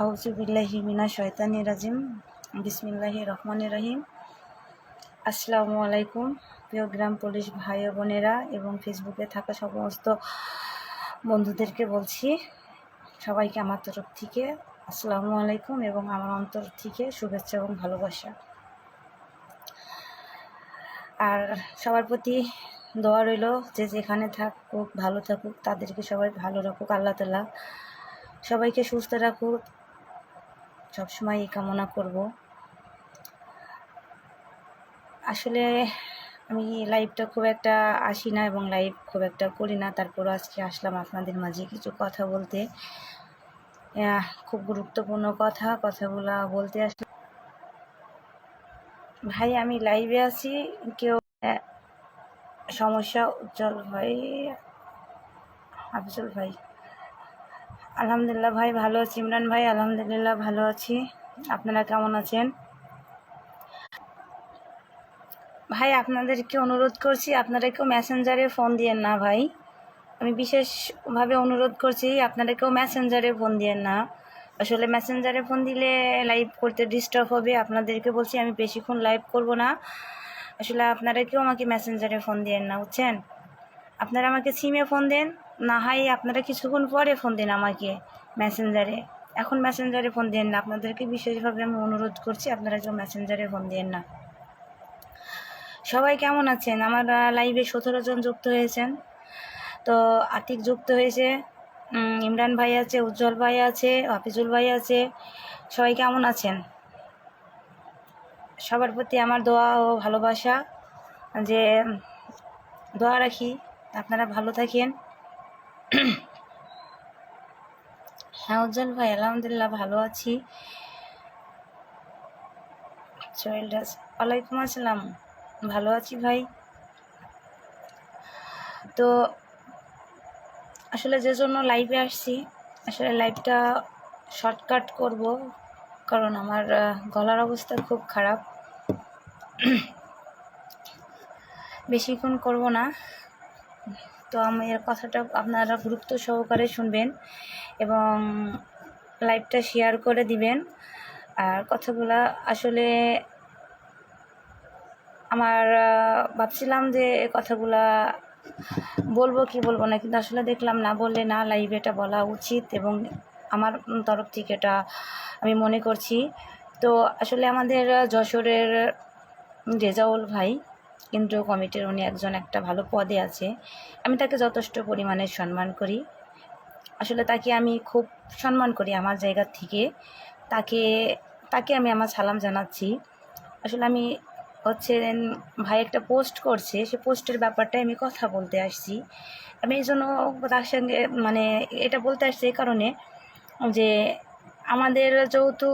আউযুবিল্লাহি মিনাশ শাইতানির রাজিম। বিসমিল্লাহির রহমানির রহিম। আসসালামু আলাইকুম প্রিয় গ্রাম পুলিশ ভাই ও বোনেরা এবং ফেসবুকে থাকা সমস্ত বন্ধুদেরকে বলছি, সবাইকে আমার তরফ থেকে আসসালামু আলাইকুম এবং আমার অন্তর থেকে শুভেচ্ছা এবং ভালোবাসা। আর সবার প্রতি দোয়া রইল, যে যেখানে থাকুক ভালো থাকুক, তাদেরকে সবাই ভালো রাখুক আল্লাহ তাআলা, সবাইকে সুস্থ রাখুক, সবসময় এই কামনা করব। আসলে আমি লাইভটা খুব একটা আসি না এবং লাইভ খুব একটা করি না, তারপরও আজকে আসলাম আপনাদের মাঝে কিছু কথা বলতে। খুব গুরুত্বপূর্ণ কথাগুলো বলতে আসলাম। ভাই আমি লাইভে আছি, কেউ সমস্যা? উজ্জ্বল ভাই, আফজল ভাই, আলহামদুলিল্লাহ ভাই ভালো আছি। ইমরান ভাই আলহামদুলিল্লাহ ভালো আছি, আপনারা কেমন আছেন? ভাই আপনাদেরকে অনুরোধ করছি, আপনারা কেউ মেসেঞ্জারে ফোন দিয়েন না ভাই, আমি বিশেষভাবে অনুরোধ করছি, আপনারা কেউ মেসেঞ্জারে ফোন দিয়েন না। আসলে মেসেঞ্জারে ফোন দিলে লাইভ করতে ডিস্টার্ব হবে। আপনাদেরকে বলছি আমি বেশিক্ষণ লাইভ করব না। আসলে আপনারা কেউ আমাকে মেসেঞ্জারে ফোন দিয়েন না, বুঝছেন? আপনারা আমাকে সিমে ফোন দেন, না হয় আপনারা কিছুক্ষণ পরে ফোন দিন আমাকে মেসেঞ্জারে। এখন মেসেঞ্জারে ফোন দেন না, আপনাদেরকে বিশেষভাবে আমি অনুরোধ করছি, আপনারা কেউ মেসেঞ্জারে ফোন দেন না। সবাই কেমন আছেন? আমার লাইভে 17 জন যুক্ত হয়েছেন, তো আতিক যুক্ত হয়েছে, ইমরান ভাই আছে, উজ্জ্বল ভাই আছে, হাফিজুল ভাই আছে। সবাই কেমন আছেন? সবার প্রতি আমার দোয়া ও ভালোবাসা, যে দোয়া রাখি আপনারা ভালো থাকেন। হ্যাঁ উজ্জ্বল ভাই আলহামদুলিল্লাহ ভালো আছি। সোহেল রাজ ওয়ালাইকুম আসসালাম, ভালো আছি ভাই। তো আসলে যে জন্য লাইভে আসছি, আসলে লাইভটা শর্টকাট করব, কারণ আমার গলার অবস্থা খুব খারাপ। বেশিক্ষণ করব না, তো আমি এর কথাটা আপনারা গুরুত্ব সহকারে শুনবেন এবং লাইভটা শেয়ার করে দিবেন। আর কথাগুলো আসলে আমার ভাবছিলাম যে কথাগুলা বলবো কি বলবো না, কিন্তু আসলে দেখলাম না বললে না, লাইভে এটা বলা উচিত এবং আমার তরফ থেকে এটা আমি মনে করছি। তো আসলে আমাদের যশোরের রেজাউল ভাই কেন্দ্রীয় কমিটির উনি একজন একটা ভালো পদে আছে, আমি তাকে যথেষ্ট পরিমাণে সম্মান করি। আসলে তাকে আমি খুব সম্মান করি আমার জায়গা থেকে, তাকে আমি আমার সালাম জানাচ্ছি। আসলে আমি ভাই একটা পোস্ট করছে, সে পোস্টের ব্যাপারটাই আমি কথা বলতে আসছি। আমি এই জন্য তার সঙ্গে মানে এটা বলতে আসছি এই কারণে যে আমাদের যেহেতু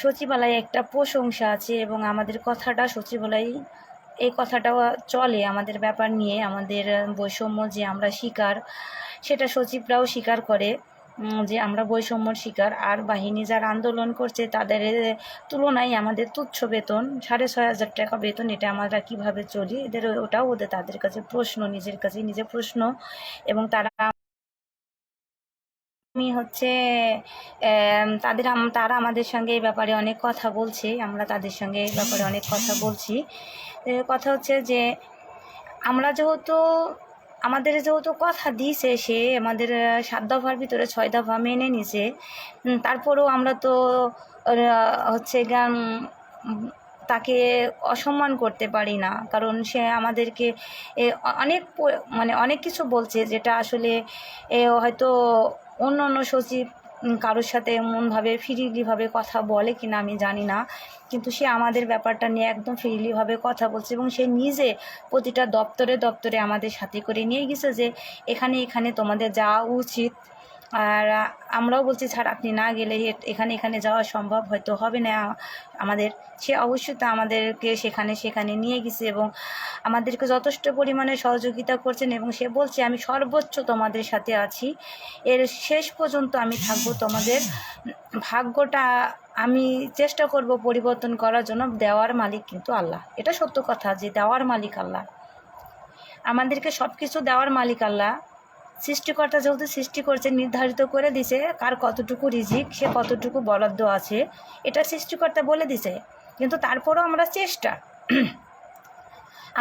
সচিবালয়ে একটা প্রশংসা আছে এবং আমাদের কথাটা সচিবালয় এই কথাটাও চলে, আমাদের ব্যাপার নিয়ে আমাদের বৈষম্য যে আমরা শিকার, সেটা সচিবরাও স্বীকার করে যে আমরা বৈষম্যর শিকার। আর বাহিনী যারা আন্দোলন করছে তাদের তুলনায় আমাদের তুচ্ছ বেতন 6,500 টাকা বেতন, এটা আমরা কিভাবে চলি, ওটাও তাদের কাছে প্রশ্ন, নিজের কাছে নিজে প্রশ্ন। এবং তারা আমি তারা আমাদের সঙ্গে এই ব্যাপারে অনেক কথা বলছে, আমরা তাদের সঙ্গে এই ব্যাপারে অনেক কথা বলছি। কথা হচ্ছে যে আমরা আমাদের যেহেতু কথা দিয়েছে, সে আমাদের 7 দফার ভিতরে 6 দফা মেনে নিছে, তারপরেও আমরা তো তাকে অসম্মান করতে পারি না, কারণ সে আমাদেরকে অনেক কিছু বলছে, যেটা আসলে হয়তো অন্য সচিব কারোর সাথে এমনভাবে ফ্রিলিভাবে কথা বলে কিনা আমি জানি না, কিন্তু সে আমাদের ব্যাপারটা নিয়ে একদম ফ্রিলিভাবে কথা বলছে এবং সে নিজে প্রতিটা দপ্তরে আমাদের সাথে করে নিয়ে গেছে যে এখানে তোমাদের যাওয়া উচিত। আর আমরাও বলছি স্যার আপনি না গেলে এখানে যাওয়া সম্ভব হয়তো হবে না আমাদের। সে অবশ্যই তো আমাদেরকে সেখানে নিয়ে গেছে এবং আমাদেরকে যথেষ্ট পরিমাণে সহযোগিতা করছেন এবং সে বলছে আমি সর্বোচ্চ তোমাদের সাথে আছি, এর শেষ পর্যন্ত আমি থাকবো, তোমাদের ভাগ্যটা আমি চেষ্টা করব পরিবর্তন করার জন্য। দেওয়ার মালিক কিন্তু আল্লাহ, এটা সত্য কথা যে দেওয়ার মালিক আল্লাহ, আমাদেরকে সব কিছু দেওয়ার মালিক আল্লাহ। সৃষ্টিকর্তা যেহেতু সৃষ্টি করছে, নির্ধারিত করে দিছে কার কতটুকু রিজিক, সে কতটুকু বরাদ্দ আছে, এটা সৃষ্টিকর্তা বলে দিছে। কিন্তু তারপরও আমরা চেষ্টা,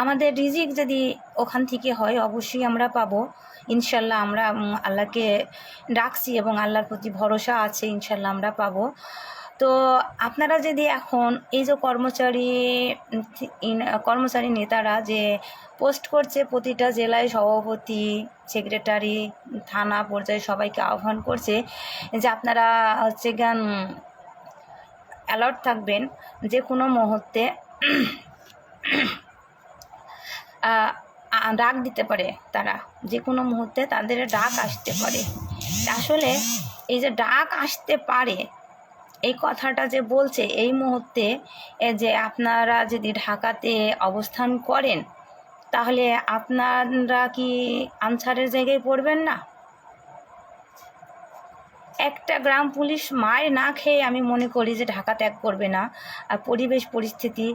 আমাদের রিজিক যদি ওখান থেকে হয় অবশ্যই আমরা পাবো ইনশাল্লাহ। আমরা আল্লাহকে ডাকছি এবং আল্লাহর প্রতি ভরসা আছে, ইনশাল্লাহ আমরা পাবো। তো আপনারা যদি এখন এই যে কর্মচারী নেতারা যে পোস্ট করছে, প্রতিটা জেলায় সভাপতি, সেক্রেটারি, থানা পর্যায়ে সবাইকে আহ্বান করছে যে আপনারা হচ্ছে জ্ঞান অ্যালার্ট থাকবেন, যে কোনো মুহূর্তে ডাক দিতে পারে, তারা যে কোনো মুহূর্তে তাদের ডাক আসতে পারে। আসলে এই যে ডাক আসতে পারে, এই কথাটা যে বলছে এই মুহূর্তে, যে আপনারা যদি ঢাকাতে অবস্থান করেন তাহলে আপনারা কি আনসারের জায়গায় পড়বেন না? একটা গ্রাম পুলিশ মার না খেয়ে আমি মনে করি যে ঢাকা ত্যাগ করবে না। আর পরিবেশ পরিস্থিতি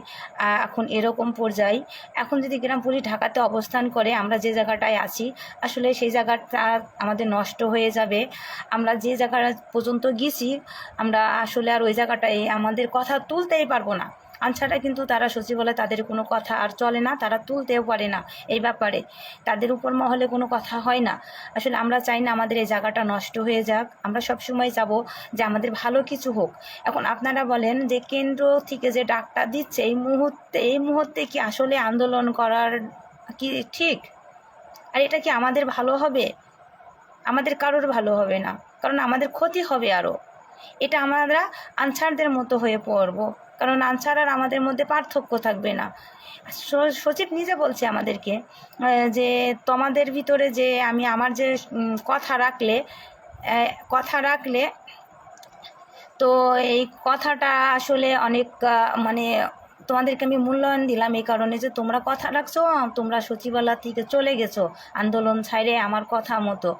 এখন এরকম পর্যায়ে, এখন যদি গ্রাম পুলিশ ঢাকাতে অবস্থান করে, আমরা যে জায়গাটায় আছি আসলে সেই জায়গাটা আমাদের নষ্ট হয়ে যাবে। আমরা যে জায়গা পর্যন্ত গেছি আমরা আসলে আর ওই জায়গাটায় আমাদের কথা তুলতেই পারবো না। আনসাররা কিন্তু তারা সচিবালয়, তাদের কোনো কথা আর চলে না, তারা তুলতেও পারে না এই ব্যাপারে, তাদের উপর মহলে কোনো কথা হয় না। আসলে আমরা চাই না আমাদের এই জায়গাটা নষ্ট হয়ে যাক, আমরা সবসময় চাবো যে আমাদের ভালো কিছু হোক। এখন আপনারা বলেন যে কেন্দ্র থেকে যে ডাকটা দিচ্ছে এই মুহূর্তে কি আসলে আন্দোলন করার কি ঠিক? আর এটা কি আমাদের ভালো হবে? আমাদের কারোর ভালো হবে না, কারণ আমাদের ক্ষতি হবে আরও। এটা আমরা আনসারদের মতো হয়ে পড়বো, কারণ আনসার আর আমাদের মধ্যে পার্থক্য থাকবে না। সচিব নিজে বলছে আমাদেরকে যে তোমাদের ভিতরে যে আমি আমার যে কথা রাখলে তো এই কথাটা আসলে অনেক মানে তোমাদেরকে আমি মূল্যায়ন দিলাম এই কারণে যে তোমরা কথা রাখছো, তোমরা সচিবালয় থেকে চলে গেছো আন্দোলন ছাইড়ে আমার কথা মতো।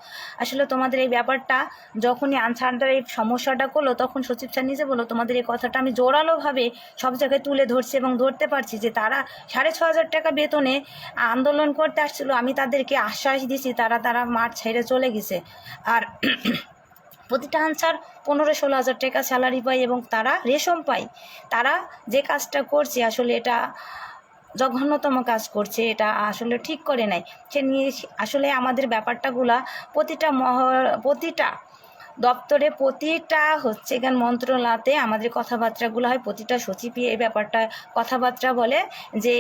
আসলে তোমাদের এই ব্যাপারটা যখনই আনসারদের এই সমস্যাটা করলো, তখন সচিব স্যার নিজে বললো তোমাদের এই কথাটা আমি জোরালোভাবে সব জায়গায় তুলে ধরছি এবং ধরতে পারছি যে তারা 6,500 টাকা বেতনে আন্দোলন করতে আসছিল। আমি তাদেরকে আশ্বাস দিছি, তারা মাঠ ছেড়ে চলে গেছে। আর প্রতিটা আনসার 15-16 হাজার টাকা স্যালারি পায় এবং তারা রেশম পায়। তারা যে কাজটা করছে আসলে এটা জঘন্যতম কাজ করছে, এটা আসলে ঠিক করে নাই। সে নিয়ে আসলে আমাদের ব্যাপারটাগুলা প্রতিটা দপ্তরে, প্রতিটা হচ্ছে জ্ঞান মন্ত্রণালয়তে আমাদের কথাবার্তাগুলো হয়। প্রতিটা সচিবই এই ব্যাপারটা কথাবার্তা বলে যে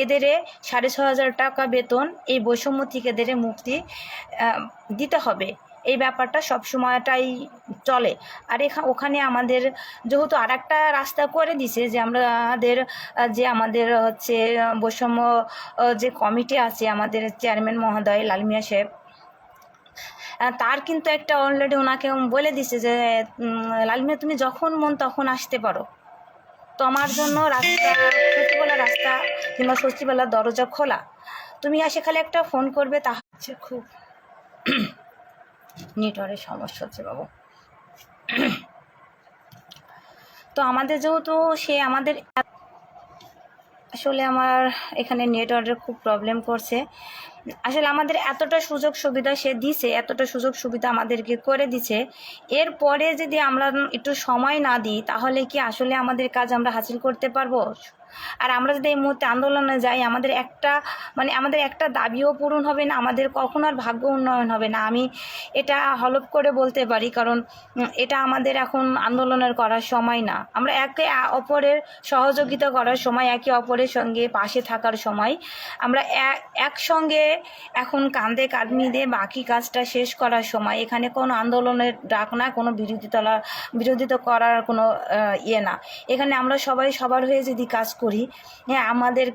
এদের 6,500 টাকা বেতন, এই বৈষম্য থেকে এদের মুক্তি দিতে হবে। এই ব্যাপারটা সব সময়টাই চলে। আর ওখানে আমাদের যেহেতু আর একটা রাস্তা করে দিছে যে আমাদের হচ্ছে বৈষম্য যে কমিটি আছে, আমাদের চেয়ারম্যান মহোদয় লাল মিয়া সাহেব, তার কিন্তু একটা অলরেডি ওনাকে বলে দিছে যে লাল মিয়া তুমি যখন মন তখন আসতে পারো, তোমার জন্য সচিবালয় রাস্তা কিংবা সচিবালয়ের দরজা খোলা, তুমি আসে খালি একটা ফোন করবে। তা হচ্ছে খুব নেটওয়ার্কের সমস্যা হচ্ছে বাবু। তো আমাদের যেহেতু আসলে আমার এখানে নেটওয়ার্কের খুব প্রবলেম করছে। আসলে আমাদের এতটা সুযোগ সুবিধা সে দিছে, এতটা সুযোগ সুবিধা আমাদেরকে করে দিছে, এরপরে যদি আমরা একটু সময় না দিই তাহলে কি আসলে আমাদের কাজ আমরা হাসিল করতে পারবো? আর আমরা যদি এই মুহূর্তে আন্দোলনে যাই, আমাদের একটা দাবিও পূরণ হবে না, আমাদের কখনো আর ভাগ্য উন্নয়ন হবে না। আমি এটা হলফ করে বলতে পারি, কারণ এটা আমাদের এখন আন্দোলনের করার সময় না। আমরা একে অপরের সহযোগিতা করার সময়, একে অপরের সঙ্গে পাশে থাকার সময়, আমরা একসঙ্গে এখন কাঁধে কাঁধ মিলিয়ে বাকি কাজটা শেষ করার সময়। এখানে কোনো আন্দোলনের ডাক না, কোনো বিরোধিতা করার কোনো ইয়ে না। এখানে আমরা সবাই সবার হয়ে যদি কাজ করি, হ্যাঁ, আমাদের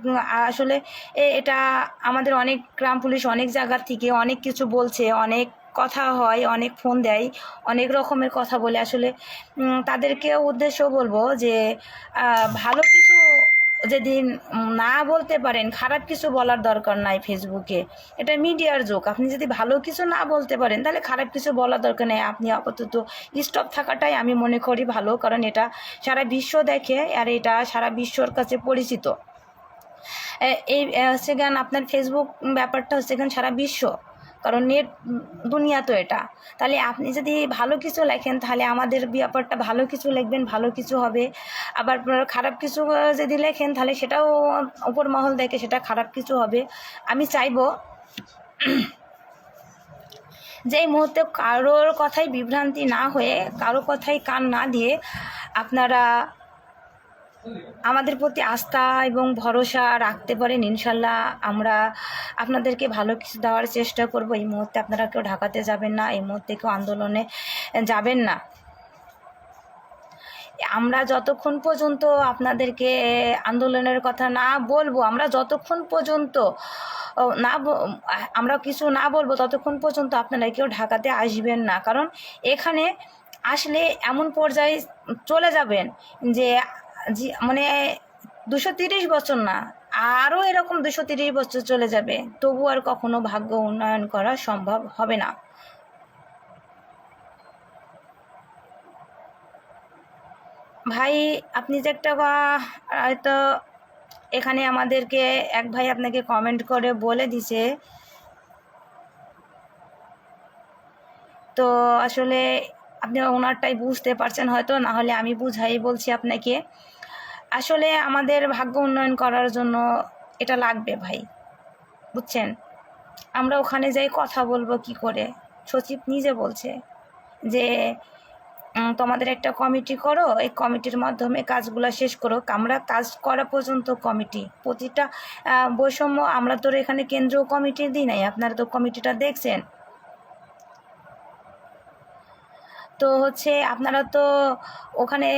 আসলে এটা আমাদের অনেক গ্রাম পুলিশ অনেক জায়গা থেকে অনেক কিছু বলছে, অনেক কথা হয়, অনেক ফোন দেয়, অনেক রকমের কথা বলে। আসলে তাদেরকেও উদ্দেশ্য বলবো যে ভালো কিছু যদি না বলতে পারেন, খারাপ কিছু বলার দরকার নাই ফেসবুকে, এটা মিডিয়ার যুগ। আপনি যদি ভালো কিছু না বলতে পারেন তাহলে খারাপ কিছু বলার দরকার নেই। আপনি আপাতত স্টপ থাকাটাই আমি মনে করি ভালো, কারণ এটা সারা বিশ্ব দেখে আর এটা সারা বিশ্বর কাছে পরিচিত। এই হচ্ছে গান আপনার ফেসবুক ব্যাপারটা হচ্ছে গান সারা বিশ্ব, কারণ নেট দুনিয়া তো এটা। তাহলে আপনি যদি ভালো কিছু লেখেন তাহলে আমাদের ব্যাপারটা ভালো কিছু লিখবেন, ভালো কিছু হবে। আবার খারাপ কিছু যদি লেখেন তাহলে সেটাও উপর মহল দেখে সেটা খারাপ কিছু হবে। আমি চাইবো যে এই মুহূর্তে কারোর কথাই বিভ্রান্তি না হয়ে, কারো কথাই কান না দিয়ে আপনারা আমাদের প্রতি আস্থা এবং ভরসা রাখতে পারেন। ইনশাল্লাহ আমরা আপনাদেরকে ভালো কিছু দেওয়ার চেষ্টা করব। এই মুহূর্তে আপনারা কেউ ঢাকাতে যাবেন না, এই মুহূর্তে কেউ আন্দোলনে যাবেন না। আমরা যতক্ষণ পর্যন্ত আপনাদেরকে আন্দোলনের কথা না বলবো, আমরা যতক্ষণ পর্যন্ত আমরা কিছু না বলবো ততক্ষণ পর্যন্ত আপনারা কেউ ঢাকাতে আসবেন না। কারণ এখানে আসলে এমন পর্যায়ে চলে যাবেন যে মানে 230 বছর না, আরও এরকম 230 বছর চলে যাবে, তবু আর কখনো ভাগ্য উন্নয়ন করা সম্ভব হবে না। ভাই আপনি যে একটা হয়তো এখানে আমাদেরকে এক ভাই আপনাকে কমেন্ট করে বলে দিছে, তো আসলে আপনি ওনারটাই বুঝতে পারছেন হয়তো, না হলে আমি বুঝাই বলছি আপনাকে। আসলে আমাদের ভাগ্য উন্নয়ন করার জন্য এটা লাগবে ভাই, বুঝছেন। আমরা ওখানে যাই কথা বলবো কি করে? সচিব নিজে বলছে যে তোমাদের একটা কমিটি করো, এই কমিটির মাধ্যমে কাজগুলো শেষ করো। আমরা কাজ করা পর্যন্ত কমিটি প্রতিটা বৈষম্য, আমরা তো এখানে কেন্দ্রীয় কমিটি দিই নাই, আপনারা তো কমিটিটা দেখছেন। তো হচ্ছে আপনারা তো ওখানে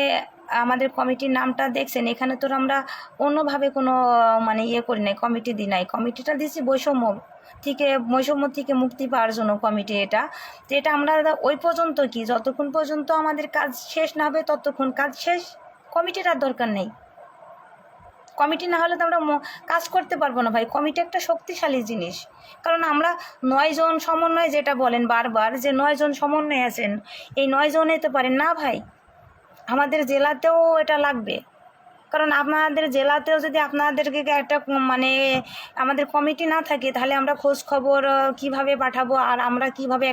আমাদের কমিটির নামটা দেখছেন, এখানে তো আমরা অন্যভাবে কোনো মানে করি নাই, কমিটি দিই নাই। কমিটিটা দিচ্ছি বৈষম্য থেকে মুক্তি পাওয়ার জন্য কমিটি এটা। তো এটা আমরা ওই পর্যন্ত কি, যতক্ষণ পর্যন্ত আমাদের কাজ শেষ না হবে ততক্ষণ কাজ শেষ, কমিটিটার দরকার নেই। কমিটি না হলে তো আমরা কাজ করতে পারবো না ভাই। কমিটি একটা শক্তিশালী জিনিস, কারণ আমরা 9 জন সমন্বয় যেটা বলেন বারবার যে 9 জন সমন্বয় আছেন, এই 9 জনে তো পারেন না ভাই। আমাদের জেলাতেও এটা লাগবে, কারণ আপনাদের জেলাতেও যদি আপনাদেরকে একটা মানে আমাদের কমিটি না থাকে তাহলে আমরা খোঁজ খবর কিভাবে পাঠাবো, আর আমরা কিভাবে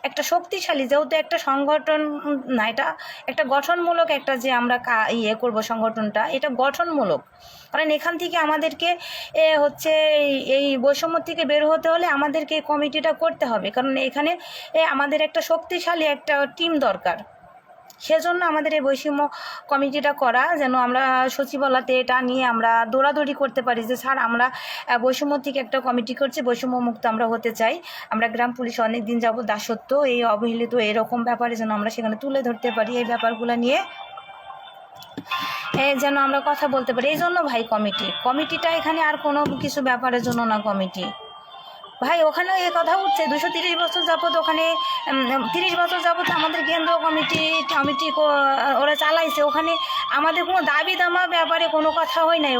একটা শক্তিশালী, যেহেতু একটা সংগঠন না, এটা একটা গঠনমূলক একটা যে আমরা করব সংগঠনটা, এটা গঠনমূলক। কারণ এখান থেকে আমাদেরকে হচ্ছে এই বৈষম্য থেকে বের হতে হলে আমাদেরকে এই কমিটিটা করতে হবে, কারণ এখানে আমাদের একটা শক্তিশালী একটা টিম দরকার। সেজন্য আমাদের এই বৈষম্য কমিটিটা করা, যেন আমরা সচিবালয়তে এটা নিয়ে আমরা দৌড়াদৌড়ি করতে পারি যে স্যার আমরা বৈষম্য থেকে একটা কমিটি করছি, বৈষম্য মুক্ত আমরা হতে চাই। আমরা গ্রাম পুলিশ অনেক দিন যাবত দাসত্ব, এই অবহেলিত এরকম ব্যাপারে যেন আমরা সেখানে তুলে ধরতে পারি, এই ব্যাপারগুলো নিয়ে যেন আমরা কথা বলতে পারি। এই জন্য ভাই কমিটিটা এখানে আর কোনো কিছু ব্যাপারের জন্য না। কমিটি ভাই ওখানেও এই কথা উঠছে 230 বছর যাবত, ওখানে 30 বছর যাবত আমাদের কেন্দ্র কমিটি ওরা চালাইছে। ওখানে আমাদের কোনো দাবি দামা ব্যাপারে কোনো কথা হয় নাই।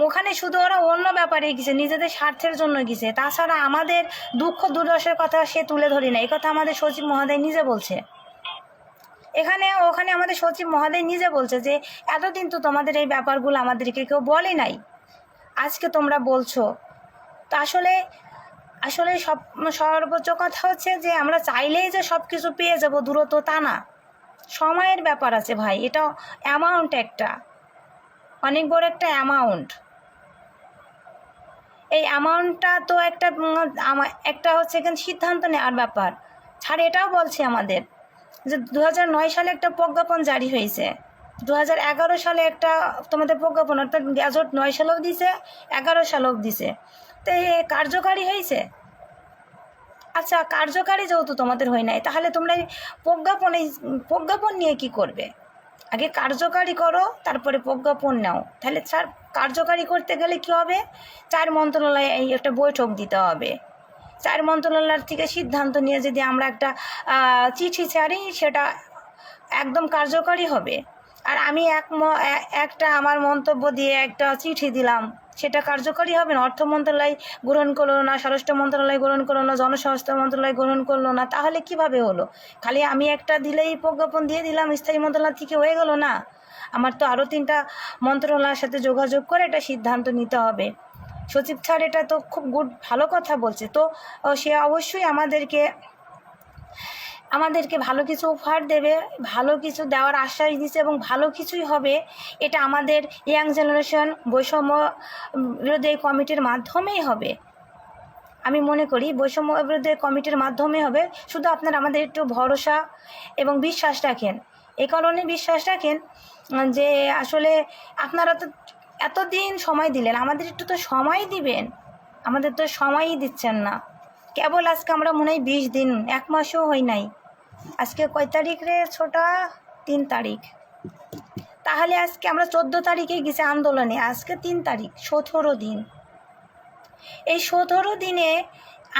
ওখানে শুধু ওরা অন্য ব্যাপারে গেছে, নিজেদের স্বার্থের জন্য গেছে। তাছাড়া আমাদের দুঃখ দুর্দশার কথা সে তুলে ধরি না, এই কথা আমাদের সচিব মহোদয় নিজে বলছে। ওখানে আমাদের সচিব মহোদয় নিজে বলছে যে এতদিন তো তোমাদের এই ব্যাপারগুলো আমাদেরকে কেউ বলে নাই, আজকে তোমরা বলছো। তো আসলে সর্বোচ্চ কথা হচ্ছে যে আমরা চাইলেই যে সব কিছু পেয়ে যাবো দ্রুত তা না, সময়ের ব্যাপার আছে ভাই। এটা অ্যামাউন্ট একটা অনেক বড় একটা অ্যামাউন্ট। এই অ্যামাউন্টটা তো একটা হচ্ছে এখানে সিদ্ধান্ত নেওয়ার ব্যাপার। ছাড় এটাও বলছে আমাদের যে 2009 সালে একটা প্রজ্ঞাপন জারি হয়েছে, 2011 সালে একটা তোমাদের প্রজ্ঞাপন, অর্থাৎ গ্যাজেট 9 সালেও দিছে, 11 সালেও দিছে। তো কার্যকারী হয়েছে? আচ্ছা, কার্যকারী যেহেতু তোমাদের হয় নাই, তাহলে তোমরা এই প্রজ্ঞাপন নিয়ে কি করবে? আগে কার্যকারী করো, তারপরে প্রজ্ঞাপন নাও। তাহলে কার্যকারী করতে গেলে কি হবে? 4 মন্ত্রণালয়ে এই একটা বৈঠক দিতে হবে। 4 মন্ত্রণালয় থেকে সিদ্ধান্ত নিয়ে যদি আমরা একটা চিঠি ছাড়ি, সেটা একদম কার্যকারী হবে। আর আমি একটা আমার মন্তব্য দিয়ে একটা চিঠি দিলাম, সেটা কার্যকারী হবে না। অর্থ মন্ত্রণালয় গ্রহণ করলো না, স্বরাষ্ট্র মন্ত্রণালয় গ্রহণ করলো না, জনস্বাস্থ্য মন্ত্রণালয় গ্রহণ করলো না, তাহলে কিভাবে হলো? খালি আমি একটা দিলেই প্রজ্ঞাপন দিয়ে দিলাম, স্থায়ী মন্ত্রণালয় থেকে হয়ে গেল না? আমার তো আরও 3টা মন্ত্রণালয়ের সাথে যোগাযোগ করে এটা সিদ্ধান্ত নিতে হবে। সচিব স্যার এটা তো খুব ভালো কথা বলছে, তো সে অবশ্যই আমাদেরকে ভালো কিছু উপহার দেবে, ভালো কিছু দেওয়ার আশ্বাস দিচ্ছে এবং ভালো কিছুই হবে। এটা আমাদের ইয়াং জেনারেশন বৈষম্য বিরোধী কমিটির মাধ্যমেই হবে। আমি মনে করি বৈষম্য বিরোধী কমিটির মাধ্যমে হবে। শুধু আপনারা আমাদের একটু ভরসা এবং বিশ্বাস রাখেন। এই কারণে বিশ্বাস রাখেন যে আসলে আপনারা তো এতদিন সময় দিলেন, আমাদের একটু তো সময় দিবেন। আমাদের তো সময়ই দিচ্ছেন না। কেবল আজকে আমরা মনে হয় 20 দিন, 1 মাসও হয় নাই। আজকে কয় তারিখ রে ছোটা? 3 তারিখ। তাহলে আজকে আমরা 14 তারিখে গেছি আন্দোলনে, আজকে 3 তারিখ, 17 দিন। এই 17 দিনে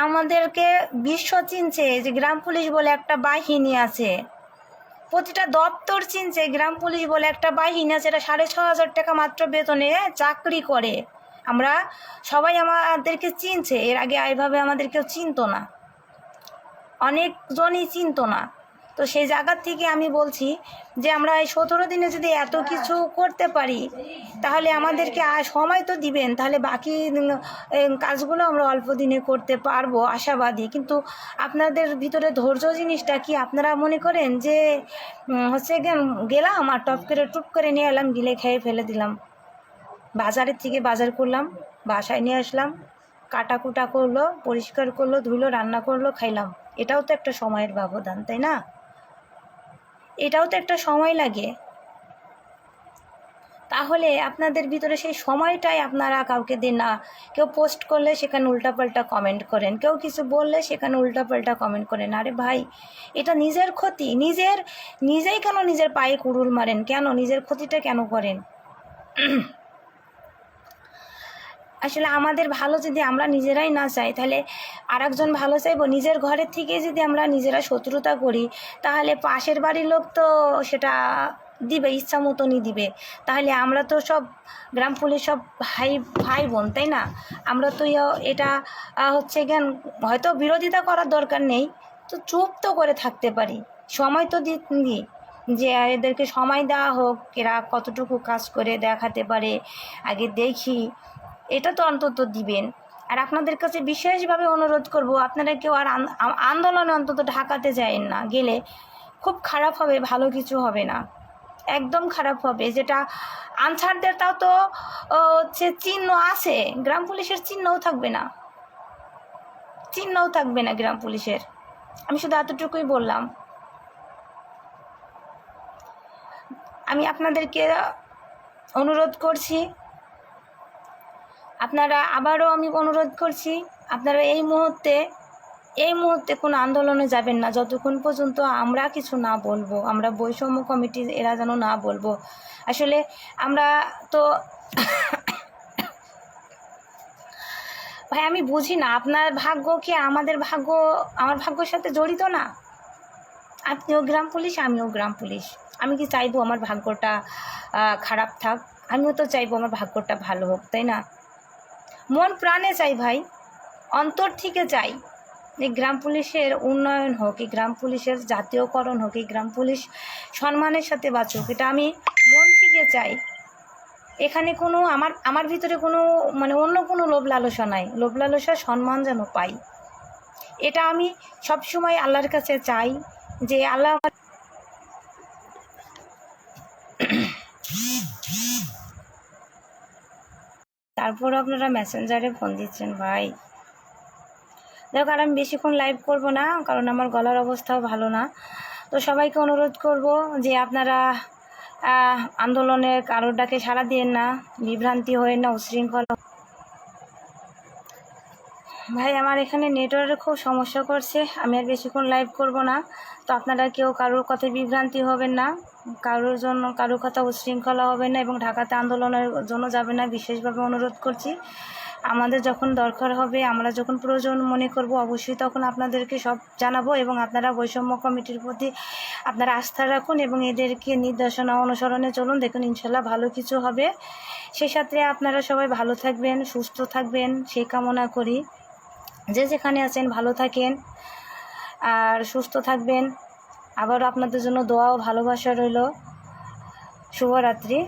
আমাদেরকে বিশ্ব চিনছে যে গ্রাম পুলিশ বলে একটা বাহিনী আছে, প্রতিটা দপ্তর চিনছে গ্রাম পুলিশ বলে একটা বাহিনী আছে। এটা 6,500 টাকা মাত্র বেতনে চাকরি করে। আমরা সবাই আমাদেরকে চিনছে, এর আগে এইভাবে আমাদের কেউ চিনতো না, অনেকজনই চিনতো না। তো সেই জায়গার থেকে আমি বলছি যে আমরা এই 17 দিনে যদি এত কিছু করতে পারি, তাহলে আমাদেরকে সময় তো দিবেন, তাহলে বাকি কাজগুলো আমরা অল্প দিনে করতে পারবো আশাবাদী। কিন্তু আপনাদের ভিতরে ধৈর্য জিনিসটা কি আপনারা মনে করেন যে হচ্ছে গেলাম আর টুপ করে নিয়ে এলাম, গিলে খেয়ে ফেলে দিলাম? বাজারের থেকে বাজার করলাম, বাসায় নিয়ে আসলাম, কাটাকুটা করলো, পরিষ্কার করলো, ধুলো, রান্না করলো, খাইলাম। এটাও তো একটা সময়ের ব্যবধান, তাই না? এটাও তো একটা সময় লাগে। তাহলে আপনাদের ভিতরে সেই সময়টাই আপনারা কাউকে দিন না। কেউ পোস্ট করলে সেখানে উল্টাপাল্টা কমেন্ট করেন, কেউ কিছু বললে সেখানে উল্টাপাল্টা কমেন্ট করেন। আরে ভাই, এটা নিজের ক্ষতি। নিজেই কেন নিজের পায়ে কুড়ুল মারেন? কেন নিজের ক্ষতিটা কেন করেন? আসলে আমাদের ভালো যদি আমরা নিজেরাই না চাই, তাহলে আরেকজন ভালো চাইবো? নিজের ঘরের থেকে যদি আমরা নিজেরা শত্রুতা করি, তাহলে পাশের বাড়ির লোক তো সেটা দিবে, ইচ্ছা মতনই দিবে। তাহলে আমরা তো সব গ্রাম পুলিশ সব ভাই বোন, তাই না? আমরা তো এটা হচ্ছে হয়তো বিরোধিতা করার দরকার নেই, তো চুপ তো করে থাকতে পারি, সময় তো দিই যে এদেরকে সময় দেওয়া হোক, এরা কতটুকু কাজ করে দেখাতে পারে আগে দেখি, এটা তো অন্তত দিবেন। আর আপনাদের কাছে বিশেষভাবে অনুরোধ করব, আপনারা কেউ আর আন্দোলনে অন্তত ঢাকাতে যায়েন না, গেলে খুব খারাপ হবে, ভালো কিছু হবে না, একদম খারাপ হবে। যেটা আনসারদের তাও তো হচ্ছে চিহ্ন আছে, গ্রাম পুলিশের চিহ্নও থাকবে না গ্রাম পুলিশের। আমি শুধু এতটুকুই বললাম। আমি আপনাদেরকে অনুরোধ করছি, আবারও আমি অনুরোধ করছি, আপনারা এই মুহূর্তে কোনো আন্দোলনে যাবেন না যতক্ষণ পর্যন্ত আমরা কিছু না বলবো, আমরা বৈষম্য কমিটি এরা যেন না বলবো। আসলে আমরা তো ভাই, আমি বুঝি না আপনার ভাগ্য কি আমার ভাগ্যের সাথে জড়িত না? আপনিও গ্রাম পুলিশ, আমিও গ্রাম পুলিশ। আমি কি চাইবো আমার ভাগ্যটা খারাপ থাক? আমিও তো চাইবো আমার ভাগ্যটা ভালো হোক, তাই না? মন প্রাণে চাই ভাই, অন্তর থেকে চাই এই গ্রাম পুলিশের উন্নয়ন হোক, এই গ্রাম পুলিশের জাতীয়করণ হোক, এই গ্রাম পুলিশ সম্মানের সাথে বাঁচুক। এটা আমি মন থেকে চাই। এখানে কোনো আমার ভিতরে কোনো অন্য কোনো লোভ লালসা নাই। লোভ লালসা সম্মান যেন পাই, এটা আমি সবসময় আল্লাহর কাছে চাই যে আল্লাহ তারপর আপনারা মেসেঞ্জারে ফোন দিচ্ছেন ভাই। দেখো, আর আমি বেশিক্ষণ লাইভ করব না, কারণ আমার গলার অবস্থাও ভালো না। তো সবাইকে অনুরোধ করব যে আপনারা আন্দোলনের কারোর ডাকে সাড়া দিয়েন না, বিভ্রান্তি হয়ে না, উশৃঙ্খলা। ভাই, আমার এখানে নেটওয়ার্কের খুব সমস্যা করছে, আমি আর বেশিক্ষণ লাইভ করব না। তো আপনারা কেউ কারোর কথায় বিভ্রান্তি হবেন না, কারোর কথা উশৃঙ্খলা হবে না, এবং ঢাকাতে আন্দোলনের জন্য যাবে না, বিশেষভাবে অনুরোধ করছি। আমাদের যখন দরকার হবে, আমরা যখন প্রয়োজন মনে করব, অবশ্যই তখন আপনাদেরকে সব জানাবো। এবং আপনারা বৈষম্য কমিটির প্রতি আপনারা আস্থা রাখুন এবং এদেরকে নির্দেশনা অনুসরণে চলুন, দেখুন ইনশাল্লাহ ভালো কিছু হবে। সেই সাথে আপনারা সবাই ভালো থাকবেন, সুস্থ থাকবেন, সেই কামনা করি। যে যেখানে আছেন ভালো থাকেন আর সুস্থ থাকবেন। আবারও আপনাদের জন্য দোয়া ও ভালোবাসা রইল। শুভরাত্রি।